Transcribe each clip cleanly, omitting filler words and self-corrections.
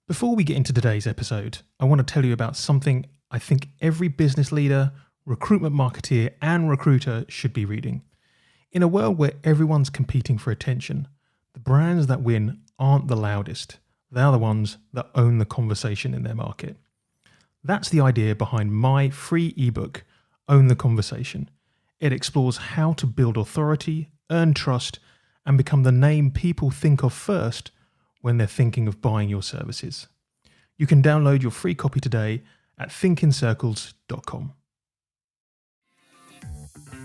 Before we get into today's episode, I want to tell you about something I think every business leader, recruitment marketeer, and recruiter should be reading. In a world where everyone's competing for attention, the brands that win aren't the loudest. They're the ones that own the conversation in their market. That's the idea behind my free ebook, Own the Conversation. It explores how to build authority, earn trust, and become the name people think of first when they're thinking of buying your services. You can download your free copy today at thinkincircles.com.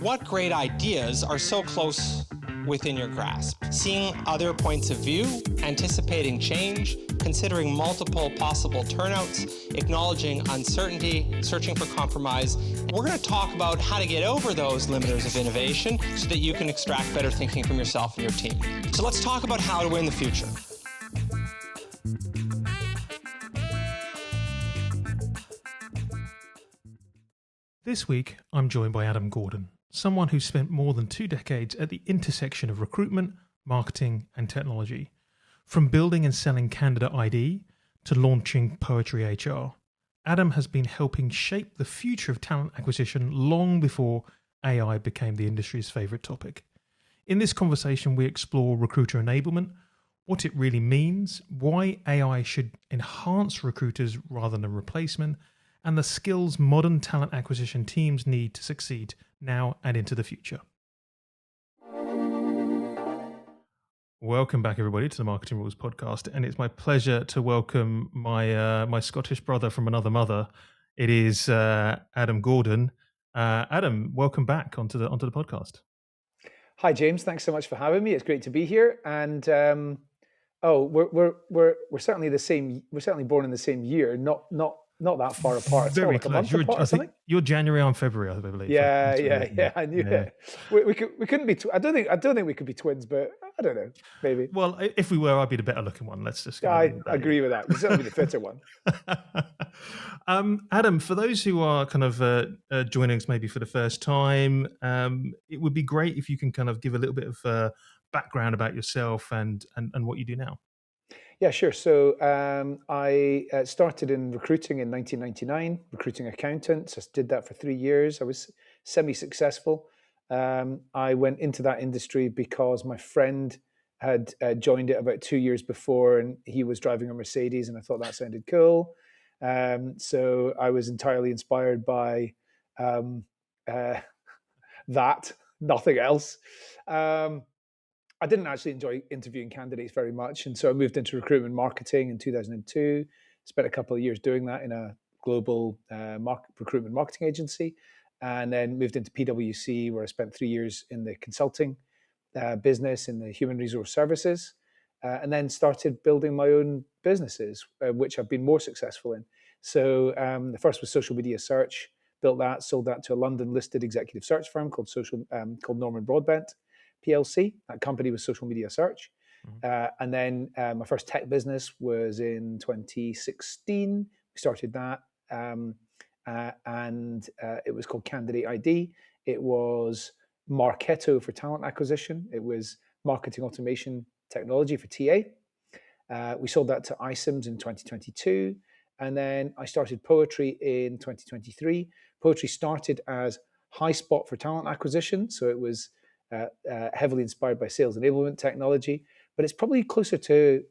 What great ideas are so close within your grasp? Seeing other points of view, anticipating change, considering multiple possible turnouts, acknowledging uncertainty, searching for compromise. We're going to talk about how to get over those limiters of innovation so that you can extract better thinking from yourself and your team. So let's talk about how to win the future. This week, I'm joined by Adam Gordon, someone who's spent more than 2 decades at the intersection of recruitment, marketing, and technology. From building and selling candidate ID to launching Poetry HR, Adam has been helping shape the future of talent acquisition long before AI became the industry's favourite topic. In this conversation, we explore recruiter enablement, what it really means, why AI should enhance recruiters rather than replacement, and the skills modern talent acquisition teams need to succeed now and into the future. Welcome back, everybody, to the Marketing Rules podcast, and it's my pleasure to welcome my Scottish brother from another mother. It is Adam Gordon. Adam, welcome back onto the podcast. Hi, James. Thanks so much for having me. It's great to be here. And we're certainly the same. We're certainly born in the same year. Not that far apart. It's Very like close. I think You're January, I'm February, I believe. Yeah. I knew it. We couldn't be. I don't think we could be twins, but I don't know. Maybe. Well, if we were, I'd be the better looking one. Let's just. I agree with that. We'd certainly be the fitter one. Adam, for those who are kind of joining us maybe for the first time, it would be great if you can kind of give a little bit of background about yourself and what you do now. Yeah, sure. So I started in recruiting in 1999, recruiting accountants. I did that for 3 years. I was semi-successful. I went into that industry because my friend had joined it about 2 years before, and he was driving a Mercedes, and I thought that sounded cool. So I was entirely inspired by that, nothing else. I didn't actually enjoy interviewing candidates very much. And so I moved into recruitment marketing in 2002, spent a couple of years doing that in a global recruitment marketing agency, and then moved into PwC, where I spent 3 years in the consulting business in the human resource services, and then started building my own businesses, which I've been more successful in. So the first was social media search, built that, sold that to a London listed executive search firm called Norman Broadbent PLC. That company was social media search. And then my first tech business was in 2016. We started that, and it was called Candidate ID. It was Marketo for talent acquisition. It was marketing automation technology for TA. We sold that to iCIMS in 2022. And then I started Poetry in 2023. Poetry started as HighSpot for talent acquisition. So it was heavily inspired by sales enablement technology, but it's probably closer to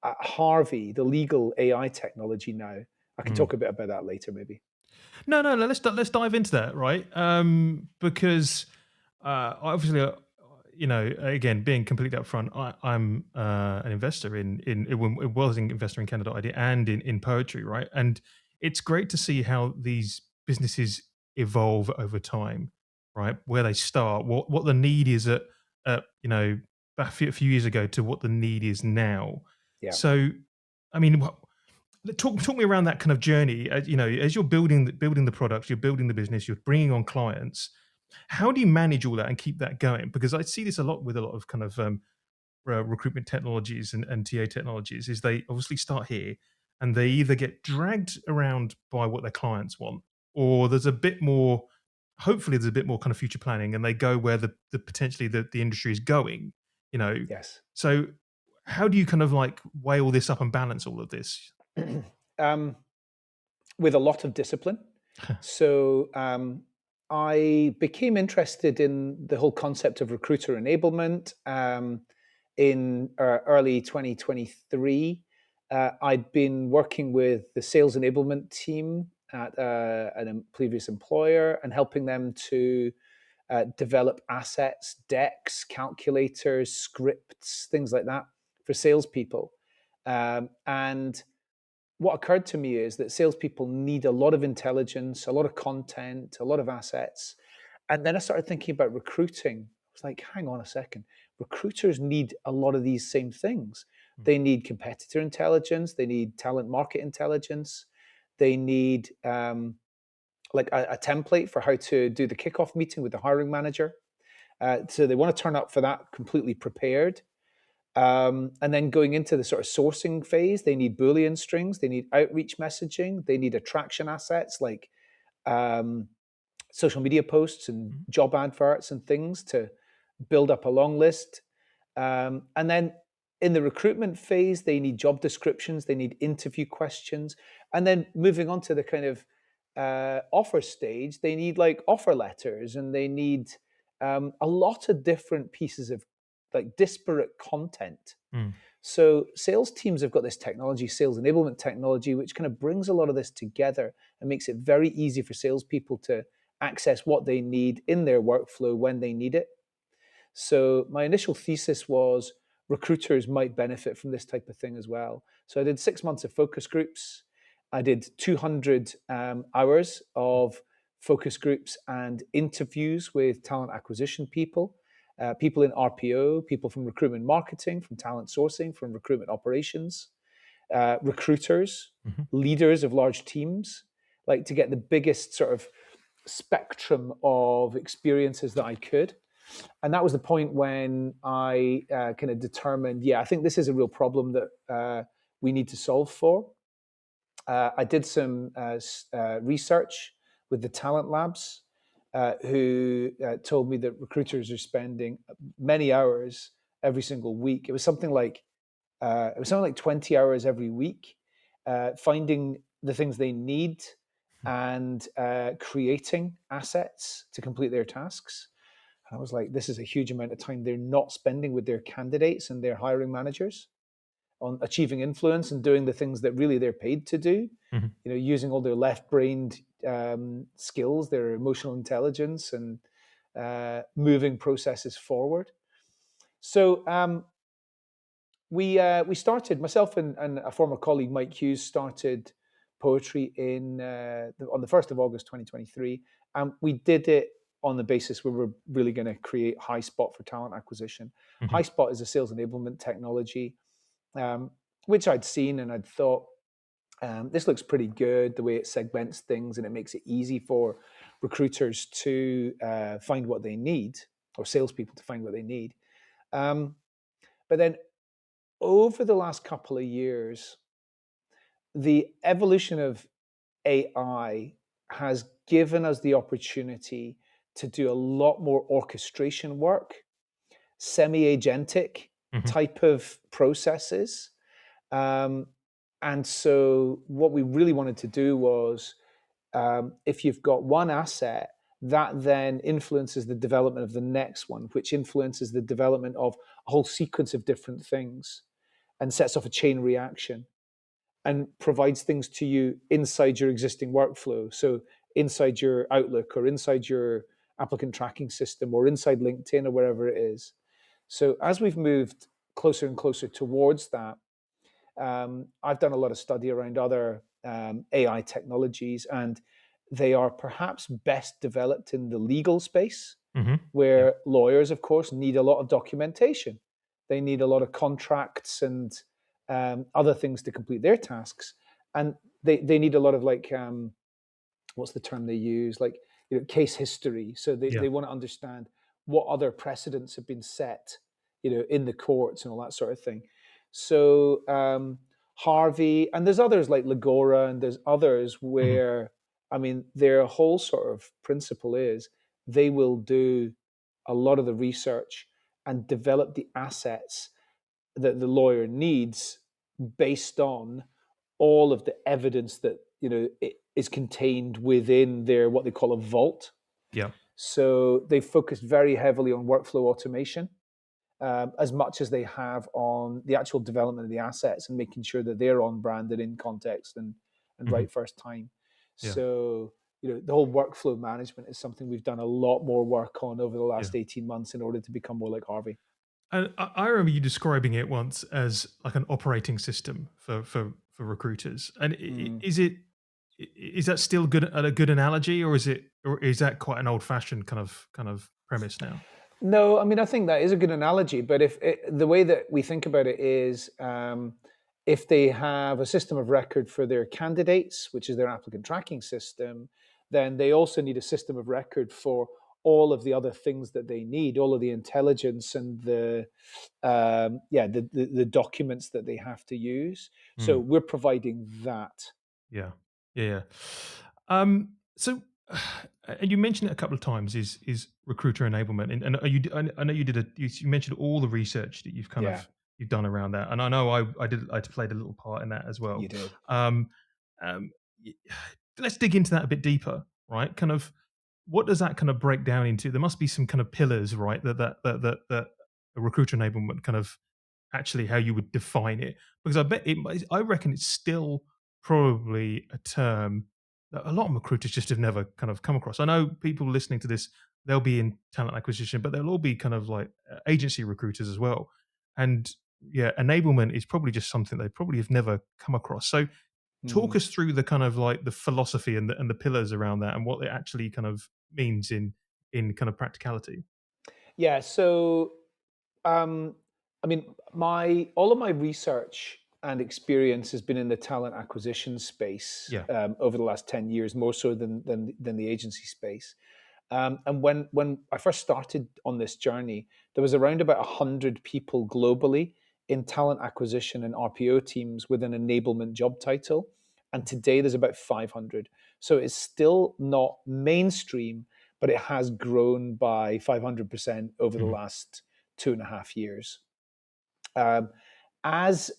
Harvey, the legal AI technology now. I can talk a bit about that later, maybe. No. Let's dive into that, right? Because obviously, again, being completely upfront, I'm an investor it was an investor in Candidate ID and in Poetry, right? And it's great to see how these businesses evolve over time. Right, where they start, what the need is at a few years ago to what the need is now. Yeah. So, I mean, talk me around that kind of journey. As you're building the product, you're building the business, you're bringing on clients. How do you manage all that and keep that going? Because I see this a lot with a lot of kind of recruitment technologies and TA technologies. Is they obviously start here, and they either get dragged around by what their clients want, or there's a bit more. Hopefully there's a bit more kind of future planning, and they go where the potentially the industry is going, Yes. So How do you kind of like weigh all this up and balance all of this? With a lot of discipline. So I became interested in the whole concept of recruiter enablement in early 2023. I'd been working with the sales enablement team at a previous employer and helping them to develop assets, decks, calculators, scripts, things like that for salespeople. And what occurred to me is that salespeople need a lot of intelligence, a lot of content, a lot of assets. And then I started thinking about recruiting. I was like, hang on a second. Recruiters need a lot of these same things. They need competitor intelligence. They need talent market intelligence. They need like a template for how to do the kickoff meeting with the hiring manager. So they want to turn up for that completely prepared. And then going into the sort of sourcing phase, they need Boolean strings, they need outreach messaging, they need attraction assets like social media posts and job adverts and things to build up a long list. And then in the recruitment phase, they need job descriptions, they need interview questions. And then moving on to the kind of offer stage, they need like offer letters and they need a lot of different pieces of like disparate content. So sales teams have got this technology, sales enablement technology, which kind of brings a lot of this together and makes it very easy for salespeople to access what they need in their workflow when they need it. So my initial thesis was recruiters might benefit from this type of thing as well. So I did 6 months of focus groups. I did 200 hours of focus groups and interviews with talent acquisition people, people in RPO, people from recruitment marketing, from talent sourcing, from recruitment operations, recruiters, leaders of large teams, like to get the biggest sort of spectrum of experiences that I could. And that was the point when I kind of determined, I think this is a real problem that we need to solve for. I did some research with the talent labs who told me that recruiters are spending many hours every single week. It was something like 20 hours every week finding the things they need and creating assets to complete their tasks. And I was like, this is a huge amount of time they're not spending with their candidates and their hiring managers on achieving influence and doing the things that really they're paid to do. Using all their left-brained skills, their emotional intelligence, and moving processes forward. So we started, myself and a former colleague, Mike Hughes, started Poetry on the 1st of August 2023, and we did it on the basis we were really going to create HighSpot for talent acquisition. HighSpot is a sales enablement technology, which I'd seen and I'd thought, this looks pretty good, the way it segments things and it makes it easy for recruiters to find what they need, or salespeople to find what they need. But then over the last couple of years, the evolution of AI has given us the opportunity to do a lot more orchestration work, semi-agentic type of processes. And so what we really wanted to do was, if you've got one asset, that then influences the development of the next one, which influences the development of a whole sequence of different things and sets off a chain reaction and provides things to you inside your existing workflow. So inside your Outlook or inside your applicant tracking system or inside LinkedIn or wherever it is. So as we've moved closer and closer towards that, I've done a lot of study around other AI technologies, and they are perhaps best developed in the legal space, where lawyers, of course, need a lot of documentation. They need a lot of contracts and other things to complete their tasks. And they need a lot of what's the term they use? Case history. So they want to understand what other precedents have been set, in the courts and all that sort of thing. So Harvey, and there's others like Legora, and there's others where, their whole sort of principle is they will do a lot of the research and develop the assets that the lawyer needs based on all of the evidence that it is contained within their what they call a vault. Yeah. So they focused very heavily on workflow automation, as much as they have on the actual development of the assets and making sure that they're on brand and in context and Hmm. right first time. Yeah. So the whole workflow management is something we've done a lot more work on over the Yeah. last 18 months in order to become more like Harvey. And I remember you describing it once as like an operating system for recruiters. And Mm. is that still a good analogy, or is that quite an old fashioned kind of premise now? No, I mean, I think that is a good analogy. But the way that we think about it is, if they have a system of record for their candidates, which is their applicant tracking system, then they also need a system of record for all of the other things that they need, all of the intelligence and the documents that they have to use. So Mm. we're providing that. Yeah. Yeah. Yeah. So, and you mentioned it a couple of times, is recruiter enablement, and are you? I know you did you mentioned all the research that Yeah, you've done around that, and I know I played a little part in that as well. you did. Um, um, y- let's dig into that a bit deeper, right? Kind of, what does that kind of break down into? There must be some kind of pillars, right? That a recruiter enablement kind of actually how you would define it, because I reckon it's still probably a term that a lot of recruiters just have never kind of come across. I know people listening to this, they'll be in talent acquisition, but they'll all be kind of like agency recruiters as well. And yeah, enablement is probably just something they probably have never come across. So talk Mm. us through the kind of like the philosophy and the pillars around that and what it actually kind of means in kind of practicality. Yeah. So Um, I mean, my all of my research and experience has been in the talent acquisition space, Yeah. over the last 10 years, more so than the agency space. And when I first started on this journey, there was around about 100 people globally in talent acquisition and RPO teams with an enablement job title, and today there's about 500. So it's still not mainstream, but it has grown by 500% over the Mhm. last 2.5 years. Um, as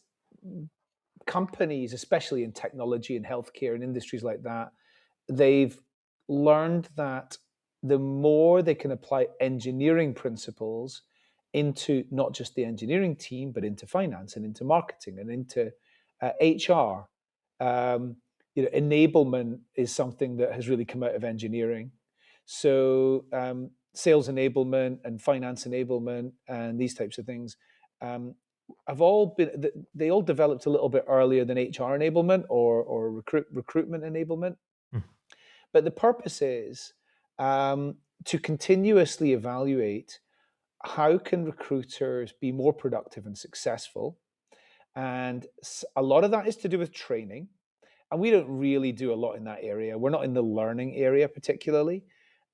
companies, especially in technology and healthcare and industries like that, they've learned that the more they can apply engineering principles into not just the engineering team, but into finance and into marketing and into HR. Enablement is something that has really come out of engineering. So sales enablement and finance enablement and these types of things um, have all been they all developed a little bit earlier than HR enablement or recruitment enablement. Mm. But the purpose is to continuously evaluate how can recruiters be more productive and successful. And a lot of that is to do with training. And we don't really do a lot in that area. We're not in the learning area particularly.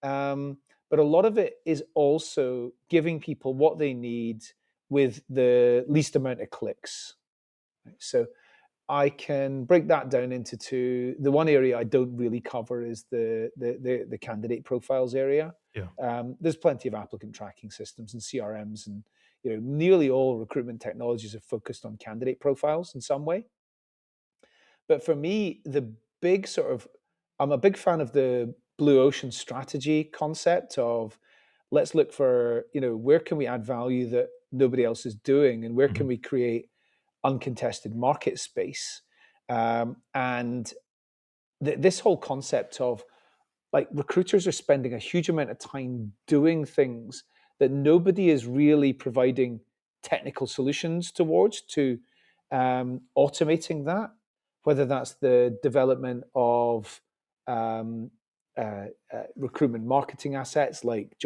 But a lot of it is also giving people what they need with the least amount of clicks. Right? So I can break that down into two. The one area I don't really cover is the candidate profiles area. Yeah. There's plenty of applicant tracking systems and CRMs, and nearly all recruitment technologies are focused on candidate profiles in some way. But for me, I'm a big fan of the blue ocean strategy concept of let's look for, where can we add value that nobody else is doing, and where can Mhm. we create uncontested market space. And this whole concept of like recruiters are spending a huge amount of time doing things that nobody is really providing technical solutions towards to automating that, whether that's the development of um, recruitment marketing assets like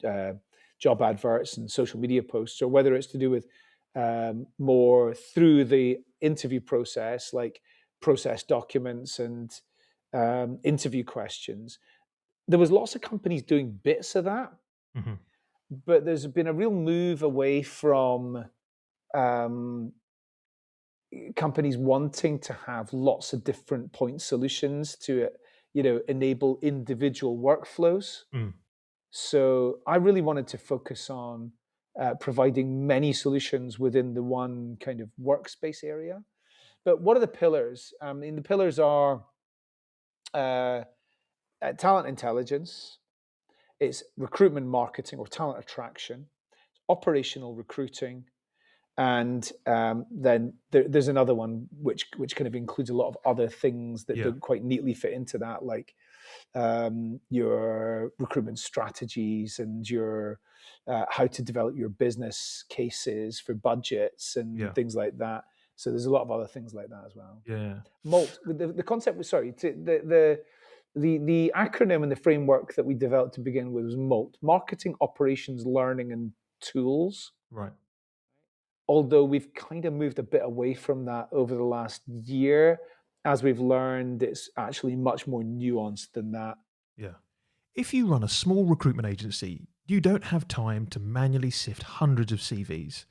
uh, job adverts and social media posts, or whether it's to do with more through the interview process, like process documents and interview questions. There was lots of companies doing bits of that, Mhm. but there's been a real move away from um, companies wanting to have lots of different point solutions to enable individual workflows. Mm. So I really wanted to focus on providing many solutions within the one kind of workspace area. But what are the pillars? The pillars are talent intelligence, it's recruitment marketing or talent attraction, operational recruiting, and then there's another one which kind of includes a lot of other things that don't quite neatly fit into that, like your recruitment strategies and your how to develop your business cases for budgets and things like that. So there's a lot of other things like that as well. Yeah. MALT. The concept was the acronym and the framework that we developed to begin with was MALT: marketing, operations, learning, and tools. Right. Although we've kind of moved a bit away from that over the last year, as we've learned it's actually much more nuanced than that. Yeah. If you run a small recruitment agency, you don't have time to manually sift hundreds of CVs.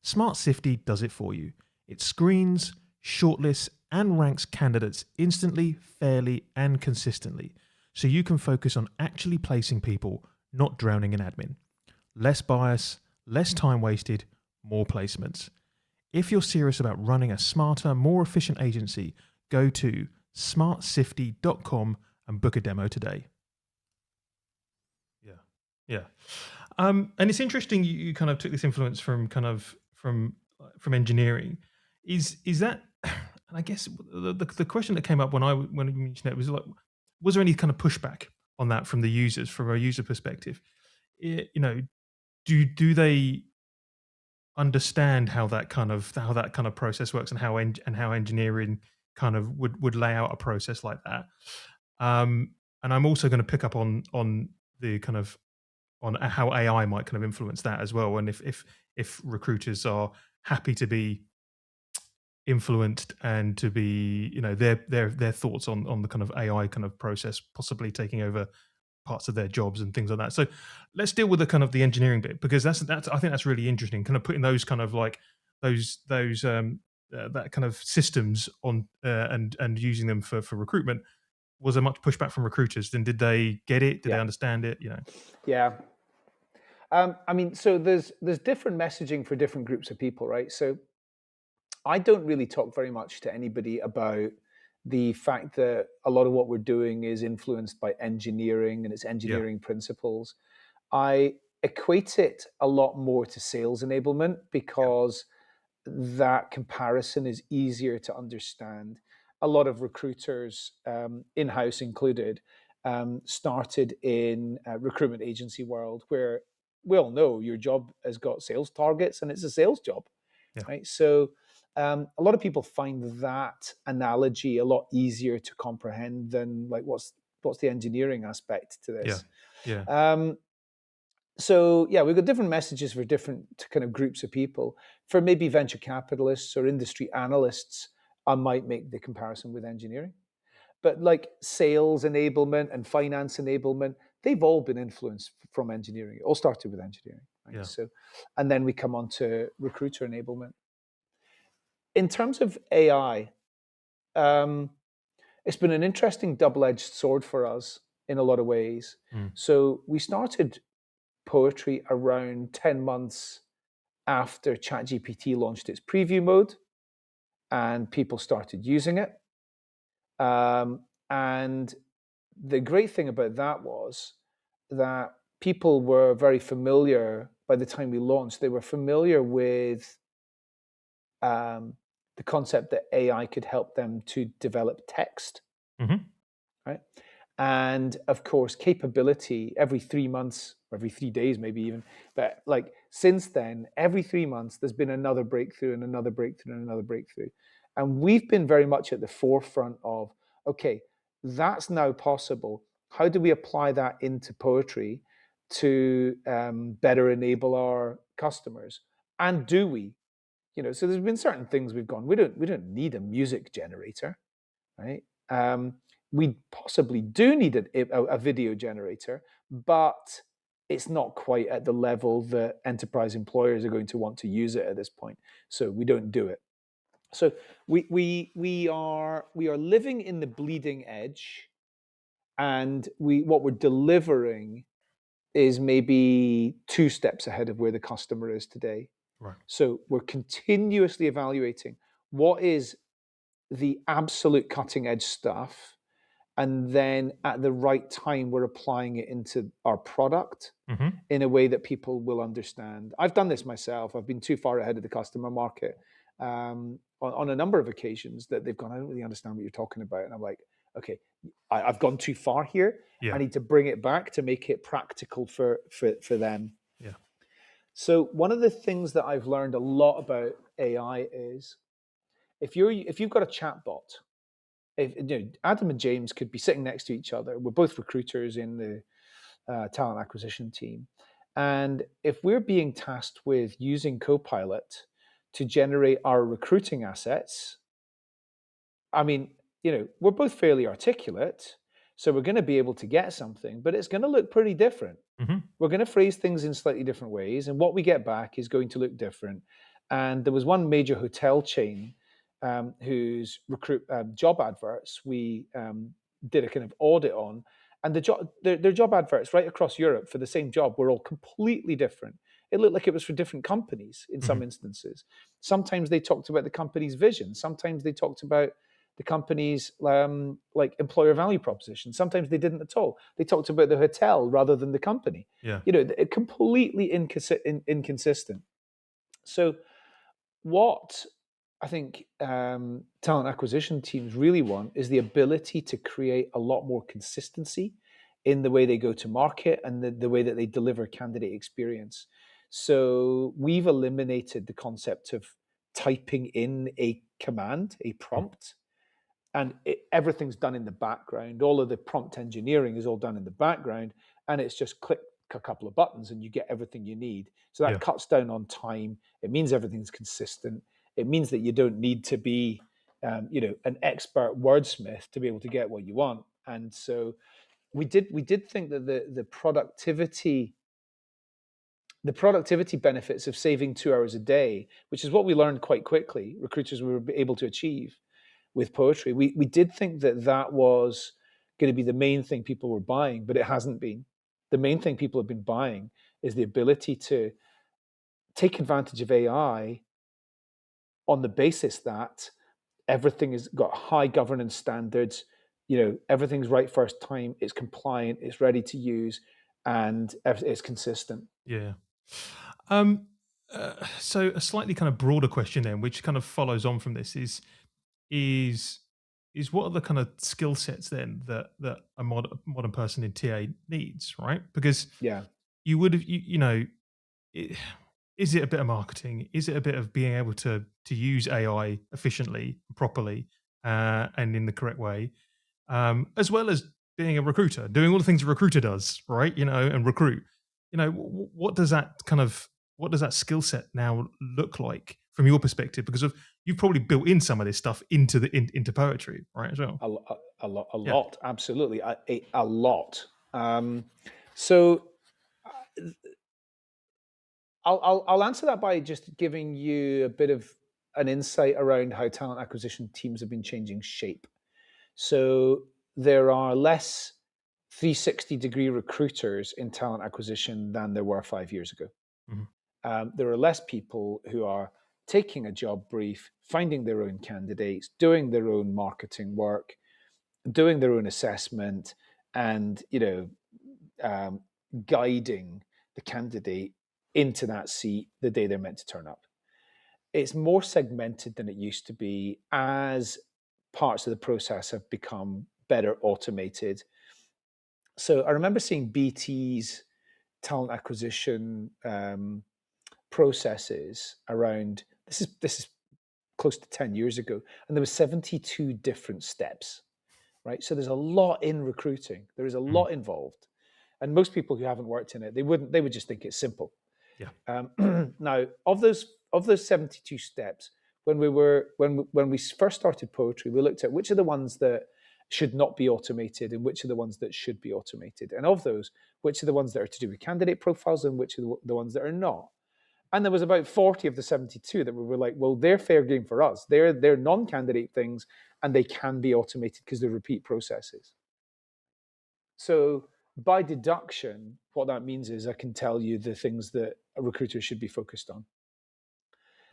Smart Sifty does it for you. It screens, shortlists, and ranks candidates instantly, fairly, and consistently, so you can focus on actually placing people, not drowning in admin. Less bias, less time wasted, more placements. If you're serious about running a smarter, more efficient agency, go to smartsifty.com and book a demo today. Yeah. And it's interesting you kind of took this influence from engineering. Is that, and I guess the question that came up when you mentioned it was like, was there any kind of pushback on that from the users, from a user perspective? Do they understand how that kind of process works and how engineering kind of would lay out a process like that? And I'm also going to pick up on the kind of on how AI might kind of influence that as well, and if recruiters are happy to be influenced and to be, their thoughts on the kind of AI kind of process possibly taking over parts of their jobs and things like that. So let's deal with the kind of the engineering bit, because that's I think that's really interesting, kind of putting those kind of like those that kind of systems on and using them for recruitment. Was there much pushback from recruiters? Then did they get it? Did they understand it? Yeah. So there's different messaging for different groups of people, right? So I don't really talk very much to anybody about the fact that a lot of what we're doing is influenced by engineering and its engineering principles. I equate it a lot more to sales enablement, because that comparison is easier to understand. A lot of recruiters, in-house included, started in recruitment agency world, where we all know your job has got sales targets and it's a sales job, right? So a lot of people find that analogy a lot easier to comprehend than like what's the engineering aspect to this. So we've got different messages for different kind of groups of people. For maybe venture capitalists or industry analysts, I might make the comparison with engineering. But like sales enablement and finance enablement, they've all been influenced from engineering. It all started with engineering, right? So, and then we come on to recruiter enablement. In terms of AI, it's been an interesting double-edged sword for us in a lot of ways. So we started Poetry around 10 months after ChatGPT launched its preview mode, and people started using it. And the great thing about that was that people were very familiar, by the time we launched, they were familiar with the concept that AI could help them to develop text, right? And of course, capability every 3 months, or every 3 days, maybe even. But like since then, every 3 months, there's been another breakthrough and another breakthrough and another breakthrough. And we've been very much at the forefront of, okay, that's now possible. How do we apply that into poetry to better enable our customers? And do we? So there's been certain things we've gone, we don't need a music generator, right? We possibly do need a video generator, but it's not quite at the level that enterprise employers are going to want to use it at this point. So we don't do it. So we are living in the bleeding edge, and what we're delivering is maybe 2 steps ahead of where the customer is today. Right. So we're continuously evaluating what is the absolute cutting edge stuff, and then at the right time we're applying it into our product Mm-hmm. in a way that people will understand. I've done this myself. I've been too far ahead of the customer market on a number of occasions that they've gone, I don't really understand what you're talking about. And I'm like, okay, I've gone too far here. Yeah. I need to bring it back to make it practical for them. Yeah. So one of the things that I've learned a lot about AI is if you've got a chatbot, Adam and James could be sitting next to each other. We're both recruiters in the talent acquisition team. And if we're being tasked with using Copilot to generate our recruiting assets, I mean, we're both fairly articulate, so we're going to be able to get something, but it's going to look pretty different. Mm-hmm. We're going to phrase things in slightly different ways, and what we get back is going to look different. And there was one major hotel chain whose job adverts we did a kind of audit on, and their job adverts right across Europe for the same job were all completely different. It looked like it was for different companies in some instances. Sometimes they talked about the company's vision. Sometimes they talked about the company's like employer value proposition. Sometimes they didn't at all. They talked about the hotel rather than the company. Yeah. Completely inconsistent. So what I think talent acquisition teams really want is the ability to create a lot more consistency in the way they go to market and the way that they deliver candidate experience. So we've eliminated the concept of typing in a command, a prompt, and everything's done in the background. All of the prompt engineering is all done in the background, and it's just click a couple of buttons and you get everything you need. So that Yeah. cuts down on time. It means everything's consistent. It means that you don't need to be, an expert wordsmith to be able to get what you want. And so we did think that the productivity benefits of saving 2 hours a day, which is what we learned quite quickly, recruiters were able to achieve with poetry. We did think that was going to be the main thing people were buying, but it hasn't been. The main thing people have been buying is the ability to take advantage of AI on the basis that everything has got high governance standards. Everything's right first time. It's compliant. It's ready to use, and it's consistent. Yeah. So a slightly kind of broader question then, which kind of follows on from this is what are the kind of skill sets then that a modern person in TA needs, right? Because Yeah. you would have, is it a bit of marketing? Is it a bit of being able to use AI efficiently, properly, and in the correct way, as well as being a recruiter, doing all the things a recruiter does, right? And recruit. What does that skill set now look like from your perspective? Because you've probably built in some of this stuff into poetry, right? As well. A Yeah. lot, absolutely, a lot. So I'll answer that by just giving you a bit of an insight around how talent acquisition teams have been changing shape. So there are less 360-degree recruiters in talent acquisition than there were 5 years ago. There are less people who are taking a job brief, finding their own candidates, doing their own marketing work, doing their own assessment, and guiding the candidate into that seat the day they're meant to turn up. It's more segmented than it used to be as parts of the process have become better automated. So I remember seeing BT's talent acquisition processes around this is close to 10 years ago, and there were 72 different steps, right? So there's a lot in recruiting. There is a lot involved, and most people who haven't worked in it, they would just think it's simple. Yeah. Now, of those 72 steps, when we first started poetry, we looked at which are the ones that should not be automated and which are the ones that should be automated. And of those, which are the ones that are to do with candidate profiles and which are the ones that are not. And there was about 40 of the 72 that we were like, well, they're fair game for us. They're non-candidate things and they can be automated because they're repeat processes. So by deduction, what that means is I can tell you the things that a recruiter should be focused on.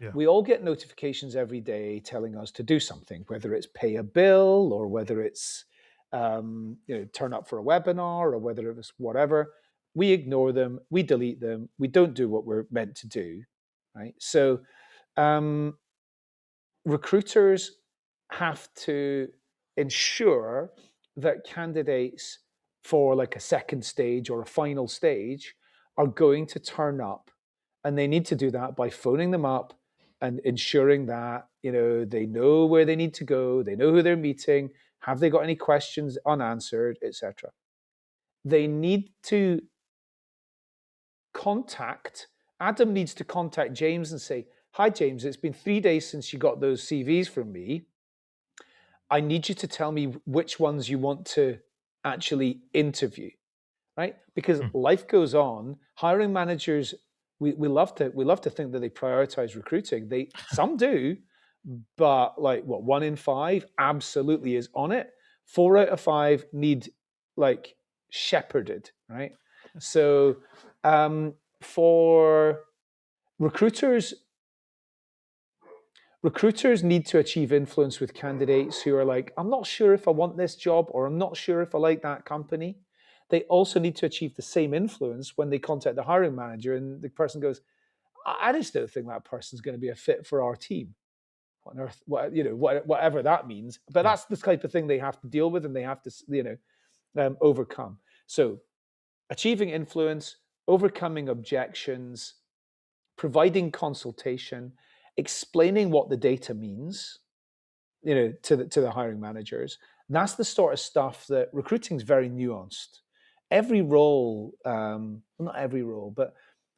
Yeah. We all get notifications every day telling us to do something, whether it's pay a bill or whether it's turn up for a webinar or whether it's whatever. We ignore them, we delete them, we don't do what we're meant to do, right? So recruiters have to ensure that candidates for like a second stage or a final stage are going to turn up, and they need to do that by phoning them up and ensuring that they know where they need to go, they know who they're meeting, have they got any questions unanswered, etc. They need to Adam needs to contact James and say, "Hi James, it's been 3 days since you got those CVs from me. I need you to tell me which ones you want to actually interview," right? Because life goes on. Hiring managers, we love to think that they prioritize recruiting. Some do, but like 1 in 5 absolutely is on it. 4 out of 5 need like shepherded, right? So for recruiters need to achieve influence with candidates who are like, I'm not sure if I want this job, or I'm not sure if I like that company. They also need to achieve the same influence when they contact the hiring manager and the person goes, I just don't think that person's going to be a fit for our team. What on earth, whatever that means. But that's the type of thing they have to deal with and they have to, overcome. So achieving influence, overcoming objections, providing consultation, explaining what the data means, to the hiring managers. That's the sort of stuff that recruiting is very nuanced. Every role, not every role, but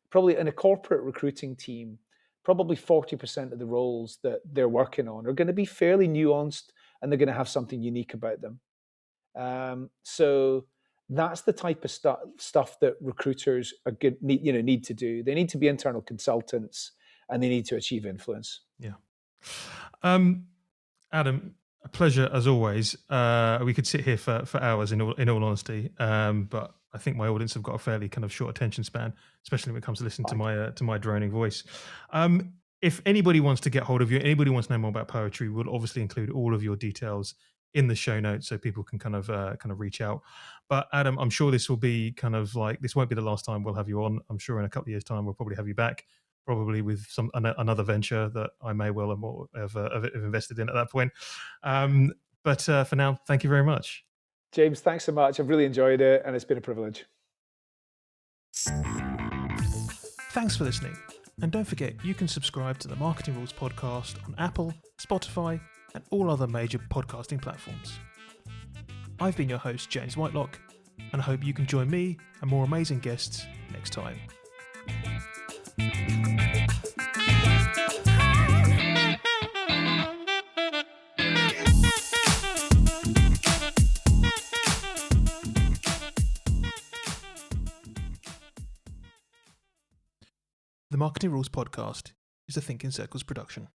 probably in a corporate recruiting team, probably 40% of the roles that they're working on are going to be fairly nuanced and they're going to have something unique about them. So that's the type of stuff that recruiters need to do. They need to be internal consultants and they need to achieve influence. Yeah. Adam, a pleasure as always. We could sit here for hours in all honesty, but I think my audience have got a fairly kind of short attention span, especially when it comes to listening to my droning voice. If anybody wants to get hold of you, anybody wants to know more about poetry, we'll obviously include all of your details in the show notes so people can kind of reach out. But Adam, I'm sure this will be kind of like, this won't be the last time we'll have you on. I'm sure in a couple of years' time we'll probably have you back, probably with another venture that I may well have invested in at that point. But for now, thank you very much. James, thanks so much. I've really enjoyed it and it's been a privilege. Thanks for listening. And don't forget, you can subscribe to the Marketing Rules podcast on Apple, Spotify, and all other major podcasting platforms. I've been your host, James Whitelock, and I hope you can join me and more amazing guests next time. The Marketing Rules podcast is a Think in Circles production.